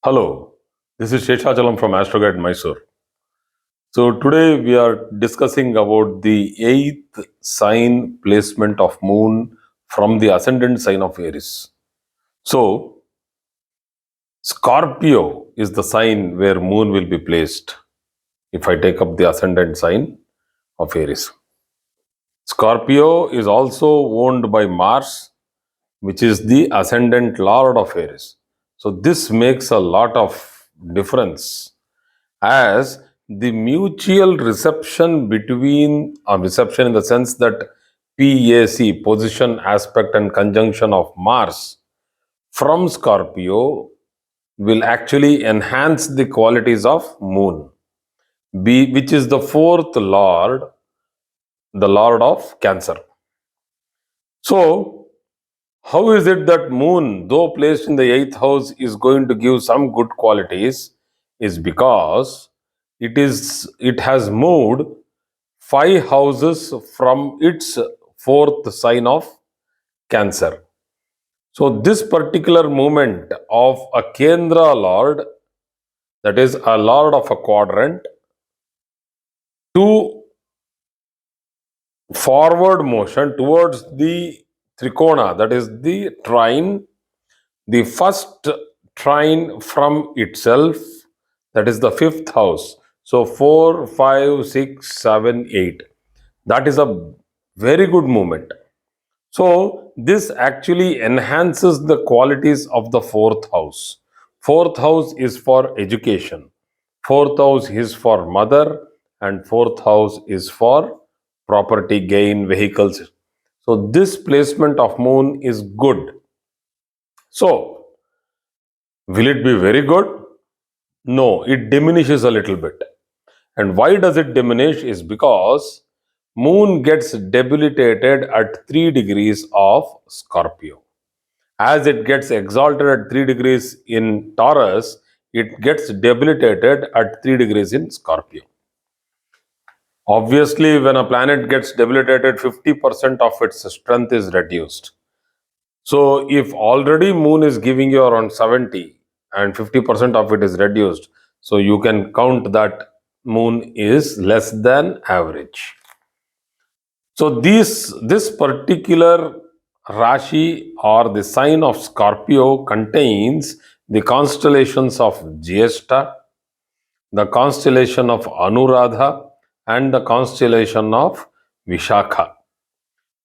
Hello, this is Sheshachalam from Astroguide Mysore. So today we are discussing about the eighth sign placement of moon from the ascendant sign of Aries. So Scorpio is the sign where moon will be placed if I take up the ascendant sign of Aries. Scorpio is also owned by Mars, which is the ascendant lord of Aries. So this makes a lot of difference as the mutual reception between reception in the sense that PAC, position, aspect, and conjunction of Mars from Scorpio will actually enhance the qualities of Moon, which is the fourth lord, the lord of Cancer. So, how is it that Moon, though placed in the eighth house, is going to give some good qualities? Is because it has moved five houses from its fourth sign of Cancer. So, this particular movement of a Kendra Lord, that is a Lord of a quadrant, to forward motion towards the Trikona, that is the trine, the first trine from itself, that is the fifth house. So, 4, 5, 6, 7, 8. That is a very good movement. So, this actually enhances the qualities of the fourth house. Fourth house is for education, fourth house is for mother, and fourth house is for property gain, vehicles. So, this placement of moon is good. So, will it be very good? No, it diminishes a little bit. And why does it diminish? Is because moon gets debilitated at 3 degrees of Scorpio. As it gets exalted at 3 degrees in Taurus, it gets debilitated at 3 degrees in Scorpio. Obviously, when a planet gets debilitated, 50% of its strength is reduced. So, if already moon is giving you around 70 and 50% of it is reduced, so you can count that moon is less than average. So this particular Rashi or the sign of Scorpio contains the constellations of Jyestha, the constellation of Anuradha, and the constellation of Vishakha.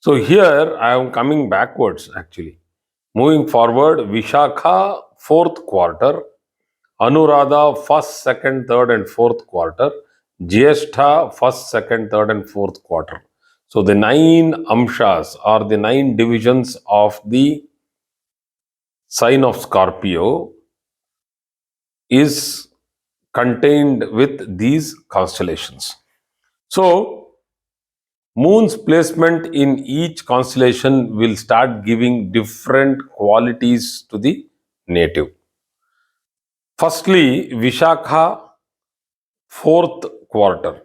So here I am coming backwards actually. Moving forward, Vishakha fourth quarter, Anuradha first, second, third, and fourth quarter, Jyestha first, second, third, and fourth quarter. So the 9 amshas or the 9 divisions of the sign of Scorpio is contained with these constellations. So moon's placement in each constellation will start giving different qualities to the native. Firstly, Vishakha fourth quarter.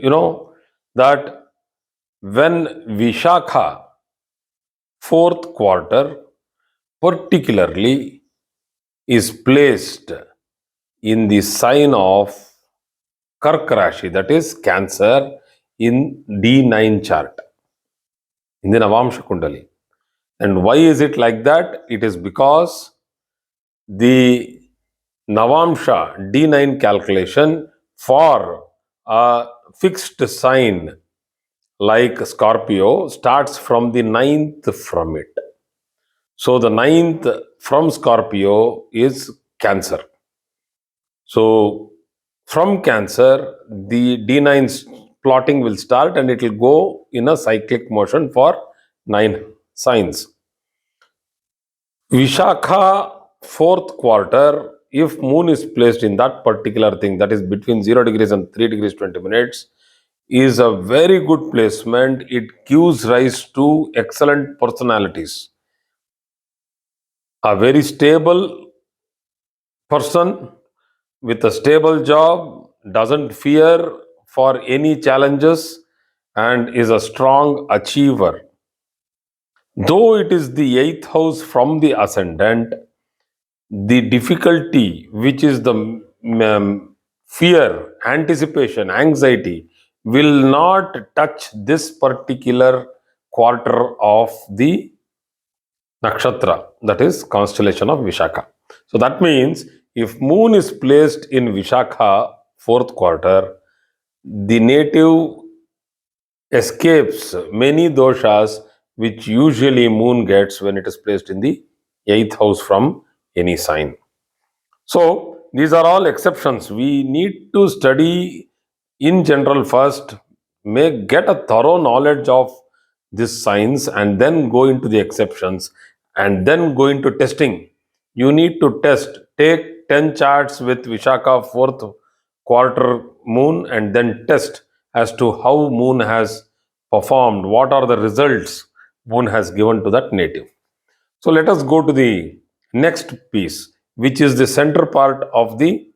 You know that when Vishakha fourth quarter particularly is placed in the sign of Kark Rashi, that is Cancer, in D9 chart, in the Navamsha Kundali. And why is it like that? It is because the Navamsha D9 calculation for a fixed sign like Scorpio starts from the ninth from it. So the ninth from Scorpio is Cancer. So from Cancer, the D9 plotting will start and it will go in a cyclic motion for 9 signs. Vishakha fourth quarter, if moon is placed in that particular thing, that is between 0 degrees and 3 degrees 20 minutes, is a very good placement. It gives rise to excellent personalities. A very stable person with a stable job, doesn't fear for any challenges, and is a strong achiever. Though it is the eighth house from the ascendant, the difficulty, which is the fear, anticipation, anxiety, will not touch this particular quarter of the nakshatra, that is constellation of Vishakha. So that means if moon is placed in Vishakha fourth quarter, the native escapes many doshas which usually moon gets when it is placed in the eighth house from any sign. So these are all exceptions. We need to study in general first, get a thorough knowledge of this science, and then go into the exceptions, and then go into testing. You need to test. Take 10 charts with Vishakha fourth quarter moon, and then test as to how moon has performed. What are the results moon has given to that native? So let us go to the next piece, which is the center part of the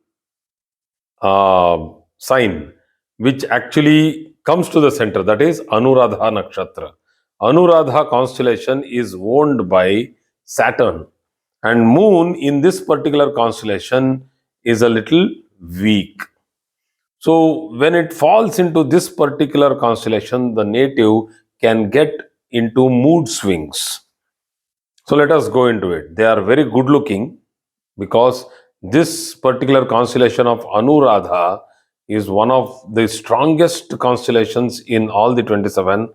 sign, which actually comes to the center, that is Anuradha Nakshatra. Anuradha constellation is owned by Saturn, and Moon in this particular constellation is a little weak. So, when it falls into this particular constellation, the native can get into mood swings. So let us go into it. They are very good looking because this particular constellation of Anuradha is one of the strongest constellations in all the 27.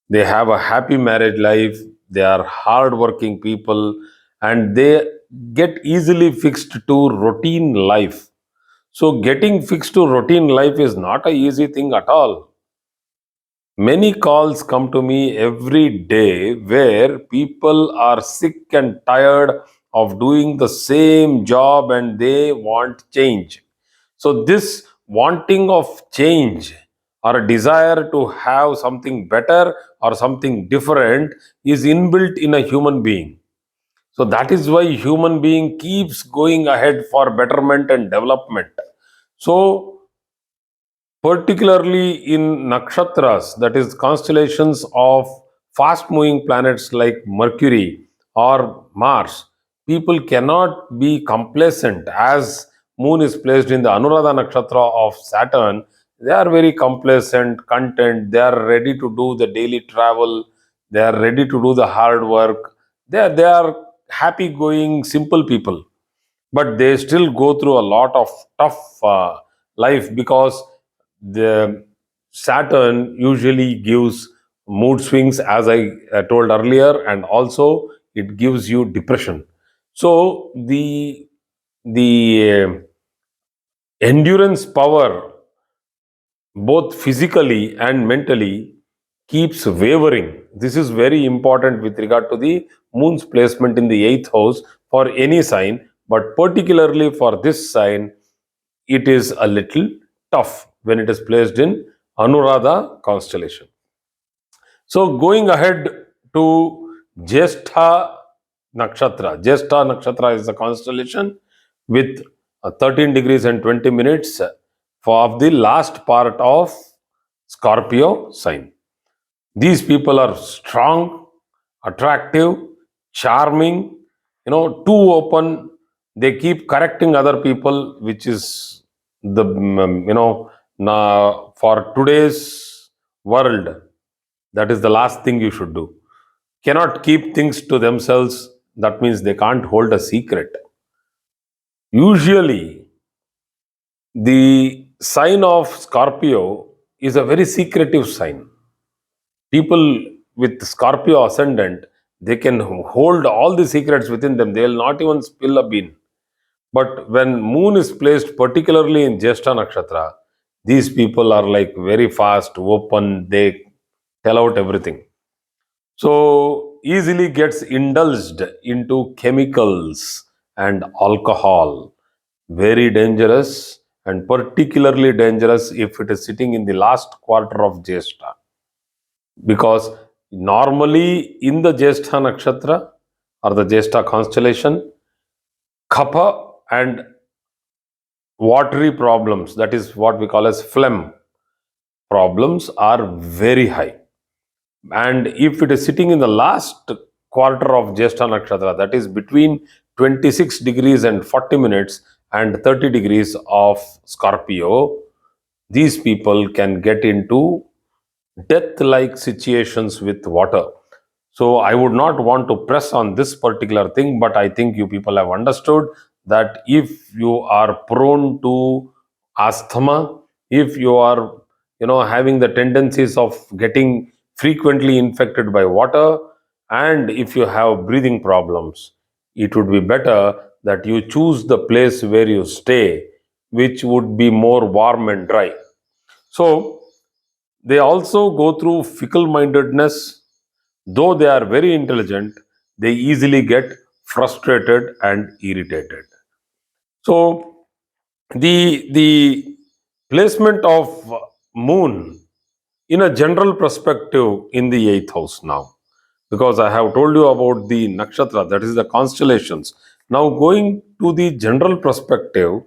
They have a happy marriage life, they are hardworking people, and they get easily fixed to routine life. So, getting fixed to routine life is not a easy thing at all. Many calls come to me every day where people are sick and tired of doing the same job and they want change. So, this wanting of change or a desire to have something better or something different is inbuilt in a human being. So, that is why human being keeps going ahead for betterment and development. So, particularly in nakshatras, that is constellations of fast moving planets like Mercury or Mars, people cannot be complacent. As moon is placed in the Anuradha nakshatra of Saturn, they are very complacent, content, they are ready to do the daily travel, they are ready to do the hard work, they are happy going simple people, but they still go through a lot of tough life because the Saturn usually gives mood swings, as I told earlier, and also it gives you depression. So the endurance power, both physically and mentally, keeps wavering. This is very important with regard to the moon's placement in the eighth house for any sign, but particularly for this sign, it is a little tough when it is placed in Anuradha constellation. So going ahead to Jyestha Nakshatra. Jyestha Nakshatra is a constellation with 13 degrees and 20 minutes for the last part of Scorpio sign. These people are strong, attractive, charming, too open. They keep correcting other people, which is the, for today's world, that is the last thing you should do. Cannot keep things to themselves. That means they can't hold a secret. Usually, the sign of Scorpio is a very secretive sign. People with Scorpio ascendant, they can hold all the secrets within them. They will not even spill a bean. But when moon is placed, particularly in Jyestha Nakshatra, these people are like very fast, open, they tell out everything. So easily gets indulged into chemicals and alcohol. Very dangerous, and particularly dangerous if it is sitting in the last quarter of Jyestha, because normally in the Jyestha nakshatra or the Jyestha constellation, kapha and watery problems, that is what we call as phlegm problems, are very high. And if it is sitting in the last quarter of Jyestha nakshatra, that is between 26 degrees and 40 minutes and 30 degrees of Scorpio, these people can get into death like situations with water. So I would not want to press on this particular thing, but I think you people have understood that if you are prone to asthma, if you are having the tendencies of getting frequently infected by water, and if you have breathing problems, it would be better that you choose the place where you stay, which would be more warm and dry. So they also go through fickle mindedness. Though they are very intelligent, they easily get frustrated and irritated. So the placement of moon in a general perspective in the eighth house now, because I have told you about the nakshatra, that is the constellations. Now going to the general perspective,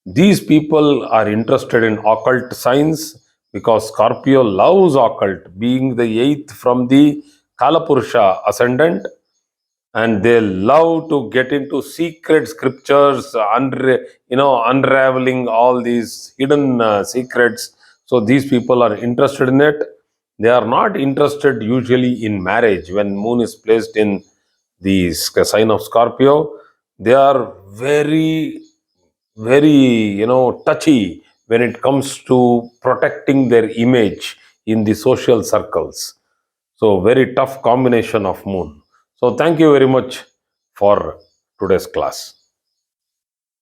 these people are interested in occult science because Scorpio loves occult, being the eighth from the Kalapurusha ascendant, and they love to get into secret scriptures, unraveling all these hidden secrets. So these people are interested in it. They are not interested usually in marriage. When moon is placed in the sign of Scorpio, they are very, very touchy when it comes to protecting their image in the social circles. So very tough combination of moon. So thank you very much for today's class.